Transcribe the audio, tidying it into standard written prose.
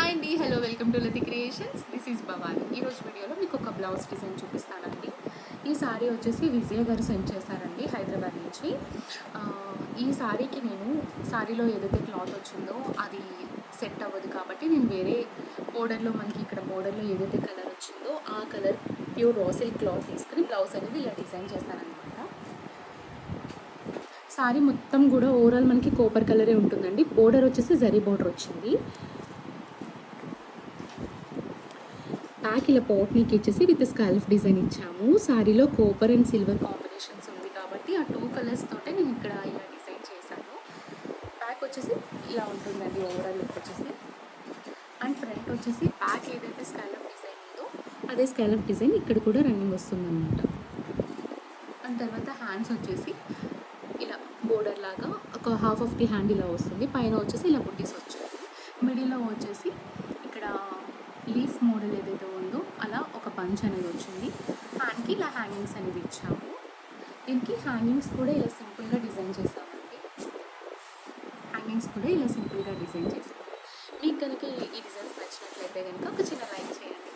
Hi అండి, hello, welcome to Lathi creations. This is Bhavani. ఈరోజు వీడియోలో మీకు ఒక బ్లౌజ్ డిజైన్ చూపిస్తానండి. ఈ సారీ వచ్చేసి విజయ గారు సెండ్ చేశారండి హైదరాబాద్ నుంచి. ఈ సారీకి నేను సారీలో ఏదైతే క్లాత్ వచ్చిందో అది సెట్ అవ్వదు కాబట్టి నేను వేరే బోర్డర్లో, మనకి ఇక్కడ బోర్డర్లో ఏదైతే కలర్ వచ్చిందో ఆ colour pure raw silk cloth తీసుకుని బ్లౌజ్ అనేది ఇలా డిజైన్ చేశానమాట. సారీ మొత్తం కూడా ఓవరాల్ మనకి కోపర్ కలరే ఉంటుందండి. బోర్డర్ వచ్చేసి జరీ బోర్డర్ వచ్చింది. బ్యాక్ ఇలా పోట్ నీకు ఇచ్చేసి విత్ స్కాల్ఫ్ డిజైన్ ఇచ్చాము. సారీలో కోపర్ అండ్ సిల్వర్ కాంబినేషన్స్ ఉంది కాబట్టి ఆ 2 కలర్స్ తోటే నేను ఇక్కడ ఇలా డిజైన్ చేశాను. బ్యాక్ వచ్చేసి ఇలా ఉంటుందండి ఓవరాల్ లుక్ వచ్చేసి. అండ్ ఫ్రంట్ వచ్చేసి బ్యాక్ ఏదైతే స్కాలప్ డిజైన్ ఉందో అదే స్కాలప్ డిజైన్ ఇక్కడ కూడా రన్నింగ్ వస్తుందన్నమాట. అండ్ తర్వాత హ్యాండ్స్ వచ్చేసి ఇలా బోర్డర్ లాగా ఒక హాఫ్ ఆఫ్ ది హ్యాండ్ ఇలా వస్తుంది. పైన వచ్చేసి ఇలా బుట్టీస్ వచ్చాయి. మిడిల్లో వచ్చేసి ఇక్కడ లీఫ్ మోడల్ ఏదైతే ఉందో అలా ఒక పంచ్ అనేది వచ్చింది. హ్యాండ్కి ఇలా హ్యాంగింగ్స్ అనేది ఇచ్చాము. దీనికి హ్యాంగింగ్స్ కూడా ఇలా సింపుల్గా డిజైన్ చేసామండి. హ్యాంగింగ్స్ కూడా ఇలా సింపుల్గా డిజైన్ చేసాము. మీకు కనుక ఈ డిజైన్స్ నచ్చినట్లయితే కనుక ఒక చిన్న లైక్ చేయండి.